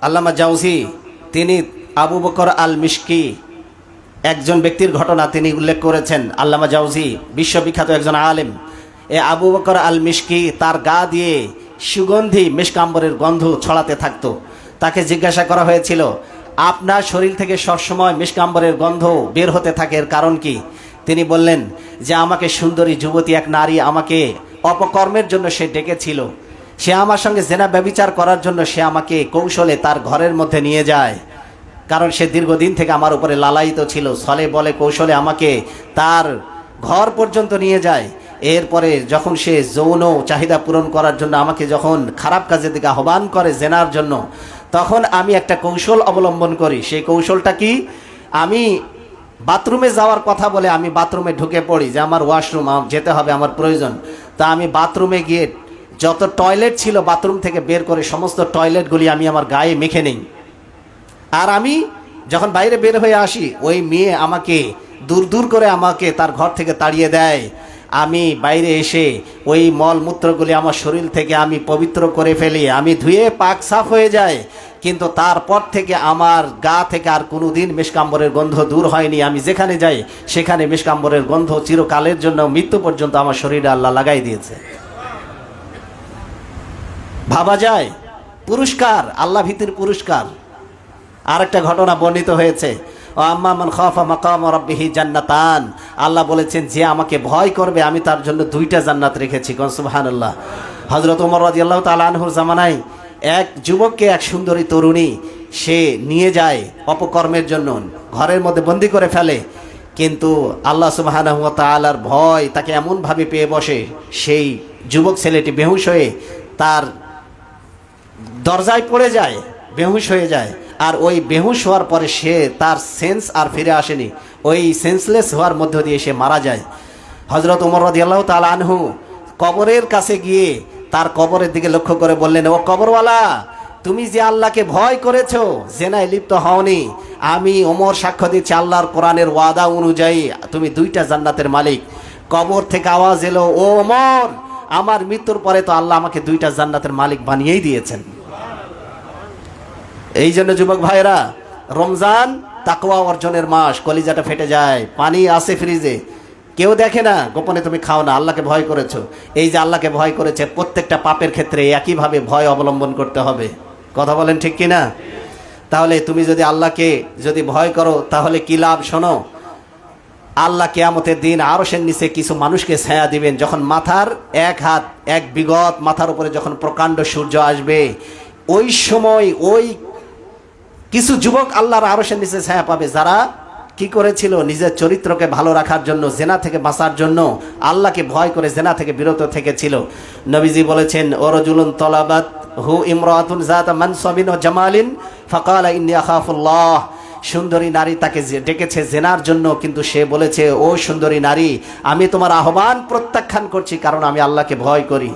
আল্লামা জাওজি তিনি আবু বকর আল মিশকি একজন ব্যক্তির ঘটনা তিনি উল্লেখ করেছেন। আল্লামা জাওজি বিশ্ববিখ্যাত একজন আলেম। এ আবু বকর আল মিশকি তার গা দিয়ে সুগন্ধি মিশকাম্বরের গন্ধ ছড়াতে থাকতো। তাকে জিজ্ঞাসা করা হয়েছিল, আপনার শরীর থেকে সবসময় মিশকাম্বরের গন্ধ বের হতে থাকে, এর কারণ কি? তিনি বললেন যে আমাকে সুন্দরী যুবতী এক নারী আমাকে অপকর্মের জন্য সে ডেকেছিল। সে আমার সঙ্গে জেনা ব্যভিচার করার জন্য সে আমাকে কৌশলে তার ঘরের মধ্যে নিয়ে যায়, কারণ সে দীর্ঘদিন থেকে আমার উপরে লালায়িত ছিল। ছলে বলে কৌশলে আমাকে তার ঘর পর্যন্ত নিয়ে যায়। এরপরে যখন সে যৌন চাহিদা পূরণ করার জন্য আমাকে যখন খারাপ কাজের দিকে আহ্বান করে জেনার জন্য, তখন আমি একটা কৌশল অবলম্বন করি। সেই কৌশলটা কি? আমি বাথরুমে যাওয়ার কথা বলে আমি বাথরুমে ঢুকে পড়ি যে আমার ওয়াশরুম যেতে হবে, আমার প্রয়োজন। তা আমি বাথরুমে গিয়ে যত টয়লেট ছিল বাথরুম থেকে বের করে সমস্ত টয়লেটগুলি আমি আমার গায়ে মেখে নিই। আর আমি যখন বাইরে বের হয়ে আসি, ওই মেয়ে আমাকে দূর দূর করে আমাকে তার ঘর থেকে তাড়িয়ে দেয়। আমি বাইরে এসে ওই মলমূত্রগুলি আমার শরীর থেকে আমি পবিত্র করে ফেলি, আমি ধুয়ে পাক সাফ হয়ে যায়। কিন্তু তারপর থেকে আমার গা থেকে আর কোনো দিন মিশকাম্বরের গন্ধ দূর হয়নি। আমি যেখানে যাই সেখানে মিশকাম্বরের গন্ধ চিরকালের জন্য মৃত্যু পর্যন্ত আমার শরীরে আল্লাহ লাগাই দিয়েছে। ভাবা যায় পুরস্কার, আল্লাহ ভীতির পুরস্কার। আরেকটা ঘটনা বর্ণিত হয়েছে, আম্মা মান খাফা মাকাম রাব্বিহি জান্নাতান। আল্লাহ বলেছেন যে আমাকে ভয় করবে আমি তার জন্য দুইটা জান্নাত রেখেছি। সুবহানাল্লাহ। হযরত ওমর রাদিয়াল্লাহু তাআলা আনহুর জামানায় এক যুবককে এক সুন্দরী তরুণী সে নিয়ে যায় অপকর্মের জন্য, ঘরের মধ্যে বন্দি করে ফেলে। কিন্তু আল্লাহ সুবহানাহু ওয়া তাআলার ভয় তাকে এমনভাবে পেয়ে বসে, সেই যুবক ছেলেটি বেহুশ হয়ে তার দরজায় পড়ে যায়, বেহুশ হয়ে যায়। আর ওই বেহুশ হওয়ার পরে সে তার সেন্স আর ফিরে আসেনি, ওই সেন্সলেস হওয়ার মধ্য দিয়ে সে মারা যায়। হযরত ওমর রাদিয়াল্লাহু তাআলা আনহু কবরের কাছে গিয়ে তার কবরের দিকে লক্ষ্য করে বললেন, ও কবরওয়ালা, তুমি যে আল্লাহকে ভয় করেছো, জেনায় লিপ্ত হওনি, আমি ওমর সাক্ষ্য দিচ্ছি আল্লাহর কোরআনের ওয়াদা অনুযায়ী তুমি দুইটা জান্নাতের মালিক। কবর থেকে আওয়াজ এলো, ও ওমর, আমার মৃত্যুর পরে তো আল্লাহ আমাকে দুইটা জান্নাতের মালিক বানিয়েই দিয়েছেন। এই জন্য যুবক ভাইরা, রমজান তাকওয়া অর্জনের মাস। কলিজাটা ফেটে যায়, পানি আছে ফ্রিজে, কেউ দেখে না, গোপনে তুমি খাও না, আল্লাহকে ভয় করেছো। এই যে আল্লাহকে ভয় করেছে, প্রত্যেকটা পাপের ক্ষেত্রে একইভাবে ভয় অবলম্বন করতে হবে। কথা বলেন ঠিক কিনা? তাহলে তুমি যদি আল্লাহকে যদি ভয় করো তাহলে কি লাভ? শোনো, আল্লাহ কিয়ামতের দিন আরশের নিচে কিছু মানুষকে ছায়া দিবেন। যখন মাথার এক হাত এক বিগত মাথার উপরে যখন প্রকাণ্ড সূর্য আসবে, ওই সময় ওই কিছু যুবক আল্লাহর আরশের নিচে ছায়া পাবে, যারা কি করেছিল? নিজের চরিত্রকে ভালো রাখার জন্য, জেনা থেকে বাঁচার জন্য আল্লাহকে ভয় করে জেনা থেকে বিরত থেকেছিল। নবীজি বলেছেন, ওরাজুলুন তলাবাত হু ইমরাতুন যাতা মানসাবিন ওয়া জামালিন ফাকালা ইন্নী আখাফুল্লাহ। সুন্দরী নারী তাকে ডেকেছে জেনার জন্য, কিন্তু সে বলেছে, ও সুন্দরী নারী, আমি তোমার আহ্বান প্রত্যাখ্যান করছি, কারণ আমি আল্লাহকে ভয় করি।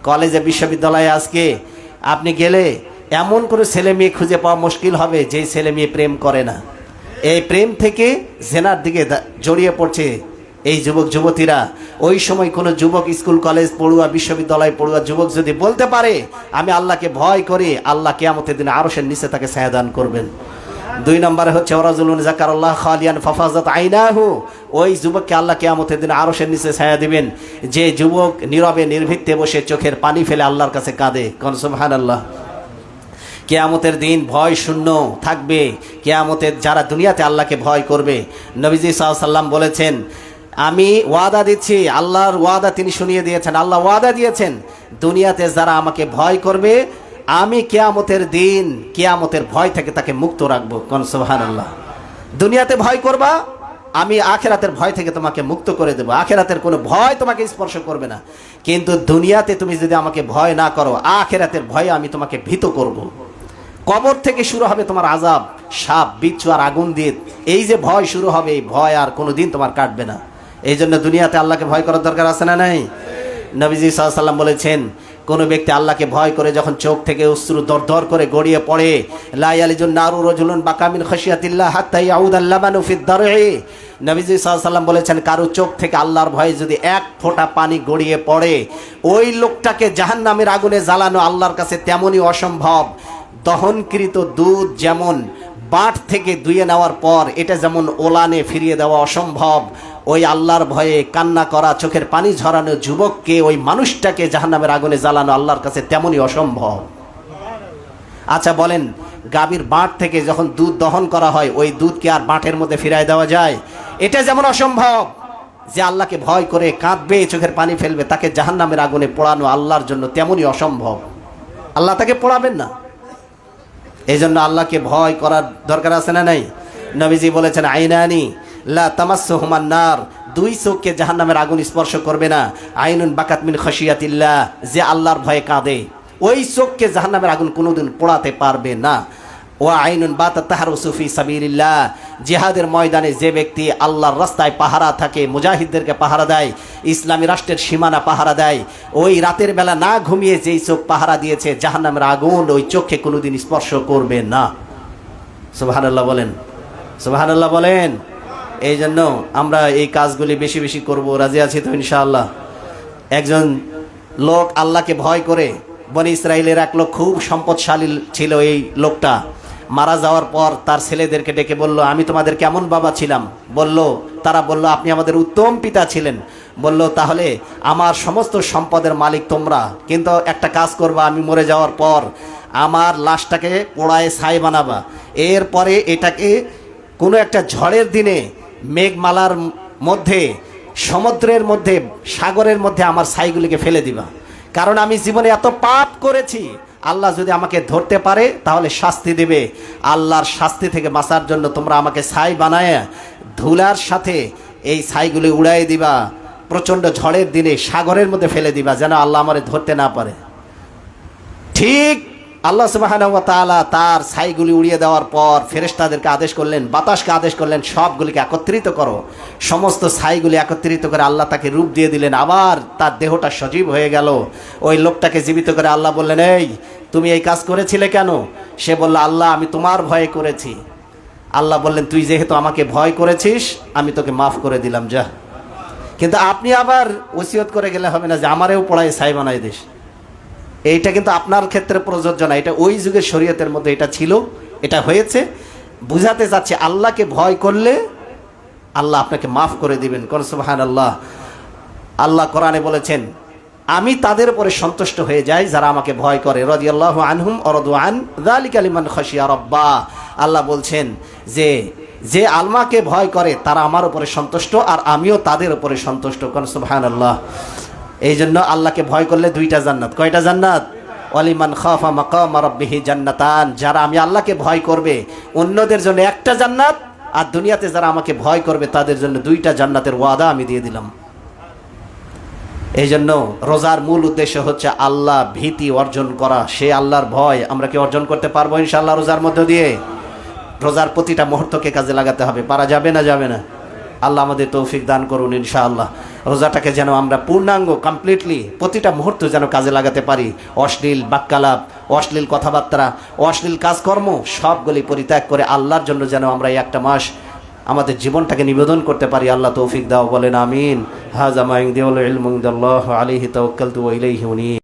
কলেজে বিশ্ববিদ্যালয়ে আজকে আপনি গেলে এমন করে ছেলে মেয়ে খুঁজে পাওয়া মুশকিল হবে যেই ছেলে মেয়ে প্রেম করে না। এই প্রেম থেকে জেনার দিকে জড়িয়ে পড়ছে এই যুবক যুবতীরা। ওই সময় কোনো যুবক স্কুল কলেজ পড়ুয়া বিশ্ববিদ্যালয় পড়ুয়া যুবক যদি বলতে পারে আমি আল্লাহকে ভয় করি, আল্লাহ কিয়ামতের দিনে আরশের নিচে তাকে ছায়া দান করবেন। দুই নম্বরে হচ্ছে ওয়ারাজুলুন যাকারাল্লাহ খালিয়ান ফাফাজাত আইনাহু। ওই যুবককে আল্লাহ কিয়ামতের দিনে আরশের নিচে ছায়া দিবেন, যে যুবক নীরবে নির্ভীকতে বসে চোখের পানি ফেলে আল্লাহর কাছে কাঁদে। কোন সুবহানাল্লাহ। কিয়ামতের দিন ভয় শূন্য থাকবে কিয়ামতের যারা দুনিয়াতে আল্লাহকে ভয় করবে। নবীজি সাল্লাল্লাহু আলাইহি সাল্লাম বলেছেন, আমি ওয়াদা দিচ্ছি, আল্লাহর ওয়াদা তিনি শুনিয়ে দিয়েছেন, আল্লাহ ওয়াদা দিয়েছেন, দুনিয়াতে যারা আমাকে ভয় করবে আমি কিয়ামতের দিন কিয়ামতের ভয় থেকে তাকে মুক্ত রাখবো। কোন সুবহানাল্লাহ। দুনিয়াতে ভয় করবা, আমি আখেরাতের ভয় থেকে তোমাকে মুক্ত করে দেবো। আখেরাতের কোনো ভয় তোমাকে স্পর্শ করবে না। কিন্তু দুনিয়াতে তুমি যদি আমাকে ভয় না করো, আখেরাতের ভয়ে আমি তোমাকে ভীত করব। কবর থেকে শুরু হবে তোমার আযাব, সাপ বিচ্ছু আর আগুন দিয়ে এই যে ভয় শুরু হবে, এই ভয় আর কোনোদিন তোমার কাটবে না। এই জন্য দুনিয়াতে আল্লাহকে ভয় করার দরকার আছে না নাই? নবীজি সাল্লাল্লাহু আলাইহি সাল্লাম বলেছেন, কোনো ব্যক্তি আল্লাহকে ভয় করে যখন চোখ থেকে অশ্রু দরদর করে গড়িয়ে পড়ে, লা ইয়ালিজুন নারু রাজুলুন বাকা মিন খাশিয়াতিল্লাহ হাত্তা ইয়াউদাল লাবানু ফিদ দার'i। নবীজি সাল্লাল্লাহু আলাইহি সাল্লাম বলেছেন, কারো চোখ থেকে আল্লাহর ভয়ে যদি এক ফোঁটা পানি গড়িয়ে পড়ে, ওই লোকটাকে জাহান্নামের আগুনে জ্বালানো আল্লাহর কাছে তেমনই অসম্ভব। দহনকৃত দুধ যেমন বাট থেকে ধুয়ে নেওয়ার পর এটা যেমন ওলানে ফিরিয়ে দেওয়া অসম্ভব, ওই আল্লাহর ভয়ে কান্না করা, চোখের পানি ঝরানো যুবককে, ওই মানুষটাকে জাহান্নামের আগুনে জ্বালানো আল্লাহর কাছে তেমনই অসম্ভব। আচ্ছা বলেন, গাভীর বাট থেকে যখন দুধ দহন করা হয় ওই দুধ কি আর বাটের মধ্যে ফিরায় দেওয়া যায়? এটা যেমন অসম্ভব, যে আল্লাহকে ভয় করে কাঁদবে, চোখের পানি ফেলবে, তাকে জাহান্নামের আগুনে পোড়ানো আল্লাহর জন্য তেমনই অসম্ভব। আল্লাহ তাকে পোড়াবেন না। এই জন্য আল্লাহকে ভয় করার দরকার আছে না নাই? নবীজি বলেছেন, আইনানি লা তামাসসুহুমান নার, দুই চোখকে জাহান্নামের আগুন স্পর্শ করবে না। আইনুন বাকাত মিন খাশিয়াতিল্লাহ, যে আল্লাহর ভয়ে কাঁদে ওই চোখকে জাহান্নামের আগুন কোনোদিন পোড়াতে পারবে না। ওয়া আইনুন বাতাত তাহরুসু ফি সাবিলিল্লাহ, জিহাদের ময়দানে যে ব্যক্তি আল্লাহর রাস্তায় পাহারা থাকে, মুজাহিদদেরকে পাহারা দেয়, ইসলামী রাষ্ট্রের সীমানা পাহারা দেয়, ওই রাতের বেলা না ঘুমিয়ে যেই চোখ পাহারা দিয়েছে, জাহান্নামের আগুন ওই চোখকে কোনোদিন স্পর্শ করবে না। সুবহানাল্লাহ বলেন, সুবহানাল্লাহ বলেন। এই জন্য আমরা এই কাজগুলি বেশি বেশি করব। রাজি আছি তো ইনশাআল্লাহ? একজন লোক আল্লাহকে ভয় করে, বনি ইসরাইলের এক লোক খুব সম্পদশালী ছিল, এই লোকটা মারা যাওয়ার পর তার ছেলেদেরকে ডেকে বলল, আমি তোমাদের কেমন বাবা ছিলাম? তারা বলল, আপনি আমাদের উত্তম পিতা ছিলেন। বলল, তাহলে আমার সমস্ত সম্পদের মালিক তোমরা, কিন্তু একটা কাজ করবা, আমি মরে যাওয়ার পর আমার লাশটাকে পোড়ায় ছাই বানাবা, এরপরে এটাকে কোনো একটা ঝড়ের দিনে মেঘমালার মধ্যে, সমুদ্রের মধ্যে, সাগরের মধ্যে আমার ছাইগুলিকে ফেলে দিবা, কারণ আমি জীবনে এত পাপ করেছি, আল্লাহ যদি আমাকে ধরতে পারে তাহলে শাস্তি দেবে। আল্লাহর শাস্তি থেকে বাঁচার জন্য তোমরা আমাকে ছাই বানায় ধুলার সাথে এই ছাইগুলি উড়াই দিবা, প্রচণ্ড ঝড়ের দিনে সাগরের মধ্যে ফেলে দিবা, যেন আল্লাহ আমারে ধরতে না পারে। ঠিক আল্লাহ সুবহানাহু ওয়া তাআলা তার ছাইগুলি উড়িয়ে দেওয়ার পর ফেরেশতাদেরকে আদেশ করলেন, বাতাসকে আদেশ করলেন, সবগুলিকে একত্রিত করো। সমস্ত ছাইগুলি একত্রিত করে আল্লাহ তাকে রূপ দিয়ে দিলেন, আবার তার দেহটা সজীব হয়ে গেল। ওই লোকটাকে জীবিত করে আল্লাহ বললেন, এই তুমি এই কাজ করেছিলে কেন? সে বলল, আল্লাহ আমি তোমার ভয়ে করেছি। আল্লাহ বললেন, তুই যেহেতু আমাকে ভয় করেছিস আমি তোকে মাফ করে দিলাম, যা। কিন্তু আপনি আবার ওসিয়ত করে গেলে হবে না যে আমারেও পড়ায় ছাই বানাই দিস। এইটা কিন্তু আপনার ক্ষেত্রে প্রযোজ্য না, এটা ওই যুগের শরীয়তের মধ্যে এটা ছিল, এটা হয়েছে। বুঝাতে যাচ্ছে আল্লাহকে ভয় করলে আল্লাহ আপনাকে মাফ করে দিবেন। কোন সুবহানাল্লাহ। আল্লাহ কোরআনে বলেছেন, আমি তাদের উপরে সন্তুষ্ট হয়ে যাই যারা আমাকে ভয় করে। রাদিয়াল্লাহু আনহুম ওয়া রাদু আন যালিকা লিমান খাশিয়া রাব্বা। আল্লাহ বলছেন যে যে আল্লাহকে ভয় করে তারা আমার উপরে সন্তুষ্ট, আর আমিও তাদের উপরে সন্তুষ্ট। কোন সুবহানাল্লাহ। এই জন্য আল্লাহকে ভয় করলে দুইটা জান্নাত। কয়টা জান্নাত? ওয়ালিমান খাফা মাকাম রাব্বিহি জান্নাতান। যারা আমি আল্লাহকে ভয় করবে অন্যদের জন্য একটা জান্নাত, আর দুনিয়াতে যারা আমাকে ভয় করবে তাদের জন্য দুইটা জান্নাতের ওয়াদা আমি দিয়ে দিলাম। এই জন্য রোজার মূল উদ্দেশ্য হচ্ছে আল্লাহ ভীতি অর্জন করা। সে আল্লাহর ভয় আমরা কি অর্জন করতে পারবো ইনশাআল্লাহ রোজার মধ্য দিয়ে? রোজার প্রতিটা মুহূর্তকে কাজে লাগাতে হবে। পারা যাবে না? যাবে না? আল্লাহ আমাদের তৌফিক দান করুন ইনশাআল্লাহ। রোজাটাকে যেন আমরা পূর্ণাঙ্গ কমপ্লিটলি প্রতিটা মুহূর্ত যেন কাজে লাগাতে পারি। অশ্লীল বাক্যালাপ, অশ্লীল কথাবার্তা, অশ্লীল কাজকর্ম সবগুলি পরিত্যাগ করে আল্লাহর জন্য যেন আমরা এই একটা মাস আমাদের জীবনটাকে নিবেদন করতে পারি। আল্লাহ তৌফিক দাও, বলেন আমিন। হাযা মা ইনদি ওয়াল ইলমু ইনদাল্লাহ আলাইহি তাওয়াক্কালতু ওয়া ইলাইহি উনীব।